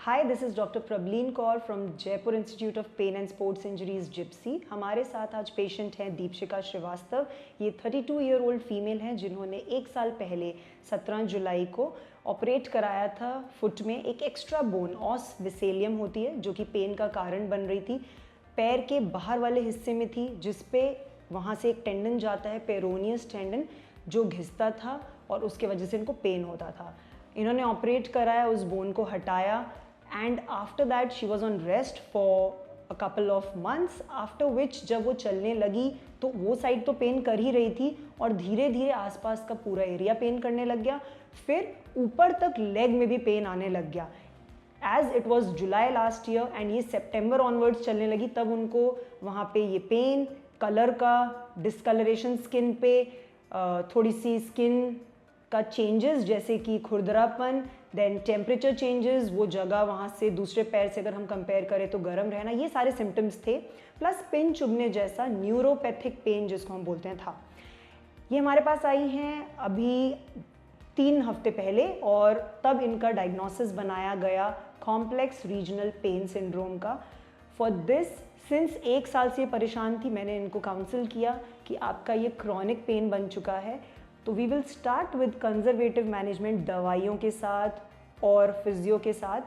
Hi, this is doctor Prabhleen Kaur from Jaipur institute of pain and sports injuries JIPSI. हमारे साथ आज patient हैं दीपशिका श्रीवास्तव। ये 32 ईयर ओल्ड फीमेल हैं जिन्होंने 1 साल पहले 17 जुलाई को ऑपरेट कराया था फुट में। एक एक्स्ट्रा बोन ऑस विसेलियम होती है जो कि पेन का कारण बन रही थी। पैर के बाहर वाले हिस्से में थी जिस पे वहाँ से एक टेंडन जाता है, पेरोनियस टेंडन, जो घिसता था और उसके वजह से इनको पेन होता था। इन्होंने ऑपरेट कराया, उस बोन को हटाया and after that she was on rest for a couple of months, after which जब वो चलने लगी तो वो साइड तो पेन कर ही रही थी और धीरे धीरे आसपास का पूरा एरिया पेन करने लग गया। फिर ऊपर तक लेग में भी पेन आने लग गया। As it was July last year and ये सेप्टेम्बर ऑनवर्ड्स चलने लगी, तब उनको वहाँ पे ये पेन, कलर का डिस्कलरेशन स्किन पे, थोड़ी सी स्किन का चेंजेस जैसे कि खुरदरापन, देन टेम्परेचर चेंजेस, वो जगह वहाँ से दूसरे पैर से अगर हम कंपेयर करें तो गर्म रहना, ये सारे सिम्टम्स थे। प्लस पिन चुभने जैसा न्यूरोपैथिक पेन जिसको हम बोलते हैं था। ये हमारे पास आई हैं अभी 3 हफ्ते पहले और तब इनका डायग्नोसिस बनाया गया कॉम्प्लेक्स रीजनल पेन सिंड्रोम का। फॉर दिस सिंस 1 साल से परेशान थी, मैंने इनको काउंसिल किया कि आपका ये क्रॉनिक पेन बन चुका है, तो we will start with conservative management, दवाइयों के साथ और फिजियो के साथ,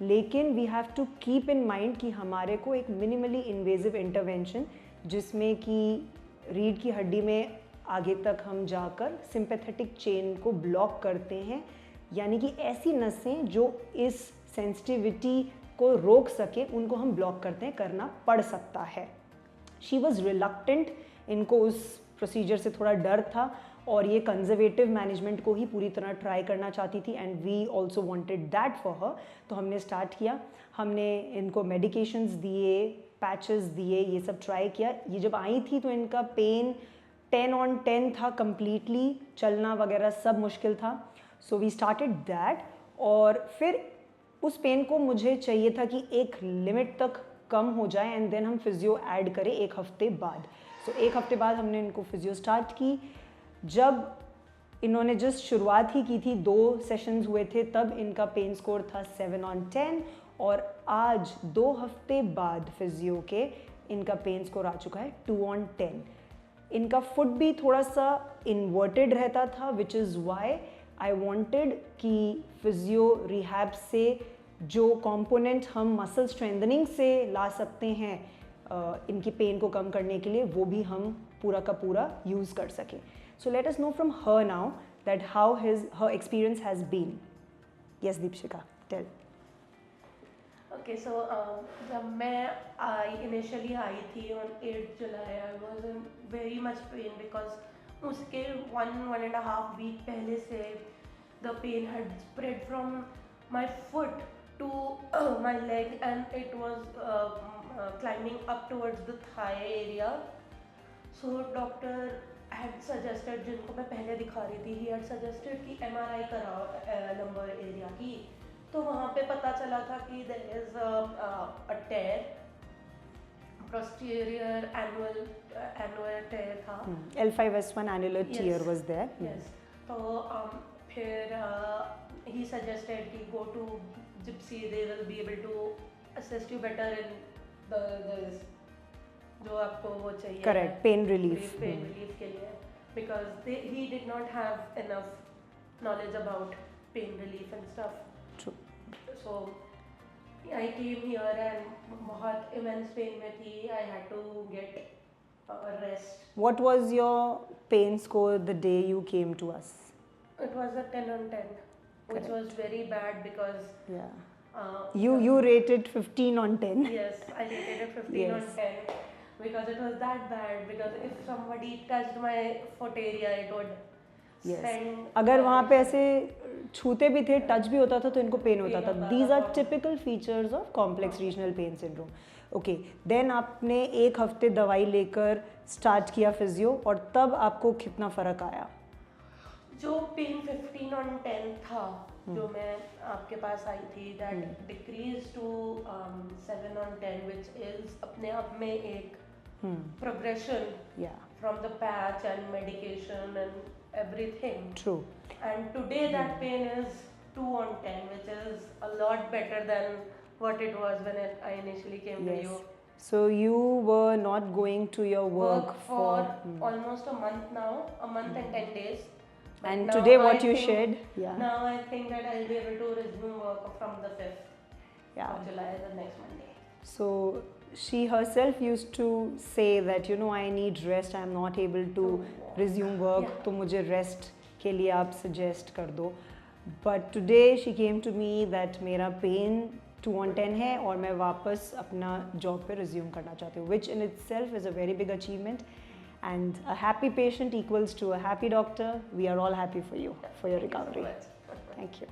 लेकिन we have to keep in mind कि हमारे को एक मिनिमली इन्वेजिव इंटरवेंशन जिसमें कि रीढ़ की हड्डी में आगे तक हम जाकर सिंपैथेटिक चेन को ब्लॉक करते हैं, यानी कि ऐसी नसें जो इस सेंसिटिविटी को रोक सके उनको हम ब्लॉक करते हैं, करना पड़ सकता है। शी वॉज रिलक्टेंट, इनको उस प्रोसीजर से थोड़ा डर था और ये कंजर्वेटिव मैनेजमेंट को ही पूरी तरह ट्राई करना चाहती थी and we also wanted that for her. तो हमने स्टार्ट किया, हमने इनको मेडिकेशंस दिए, पैचेस दिए, ये सब ट्राई किया। ये जब आई थी तो इनका पेन 10 on 10 था, कम्प्लीटली चलना वगैरह सब मुश्किल था। सो वी स्टार्टेड दैट और फिर उस पेन को मुझे चाहिए था कि एक लिमिट तक कम हो जाए एंड देन हम फिजियो ऐड करें 1 हफ्ते बाद। सो 1 हफ्ते बाद हमने इनको फिजियो स्टार्ट की। जब इन्होंने जस्ट शुरुआत ही की थी, 2 सेशंस हुए थे, तब इनका पेन स्कोर था 7 on 10 और आज 2 हफ्ते बाद फिजियो के इनका पेन स्कोर आ चुका है 2 on 10। इनका फुट भी थोड़ा सा इन्वर्टेड रहता था, which is why I wanted कि फिजियो रिहैब से जो कंपोनेंट हम मसल स्ट्रेंथनिंग से ला सकते हैं इनकी पेन को कम करने के लिए, वो भी हम पूरा का पूरा यूज़ कर सकें। So let us know from her now that how her experience has been. Yes Deepshikha, tell. Okay, so जब मैं इनिशियली आई थी on 8 July, I was in very much pain because उसके 1.5 वीक पहले से the pain had spread from my foot to my leg and it was climbing up towards the thigh area. So doctor had suggested, जिनको मैं पहले दिखा रही थी, he had suggested कि MRI कराओ लंबर एरिया की। तो वहाँ पे पता चला था कि there is a tear, posterior annular tear था। L5S1 annular tear was there. Yes. तो फिर he suggested कि go to Gypsy, they will be able to assist you better in the जो आपको वो चाहिए। Correct, pain relief. Pain relief के लिए, because he did not have enough knowledge about pain relief and stuff. True. So I came here and बहुत immense pain में थी. I had to get a rest. What was your pain score the day you came to us? It was a 10 on 10, which Correct. was very bad because you rated 15 on 10. Yes, I rated it 15 Yes. on 10 because it was that bad. Because if somebody touched my foot area, it would send. अगर वहाँ पे ऐसे छूते भी थे, touch भी होता था तो इनको पेन होता था। These are typical features of complex regional pain syndrome. Okay, then आपने 1 हफ्ते दवाई लेकर स्टार्ट किया फिजियो और तब आपको कितना फ़र्क आया? जो पेन 15 on 10 था, जो मैं आपके पास आई थी, that decrease to 7 on 10, which is अपने आप में एक progression from the patch and medication and everything. True. And today that pain is 2 on 10, which is a lot better than what it was when I initially came to Yes. you. So you were not going to your work For almost a month now, a month and 10 days. But and now today what I you think- shared, yeah, Now I think that I'll be able to resume work from the 5th yeah. of July, the next Monday. So she herself used to say that I need rest, I am not able to resume work, Yeah. तो मुझे rest के लिए आप suggest कर दो. But today she came to me that मेरा pain 2 on 10 है और मैं वापस अपना job पे resume करना चाहती हूँ, which in itself is a very big achievement. And a happy patient equals to a happy doctor. We are all happy for you, for your Thank you so recovery. much. Thank you.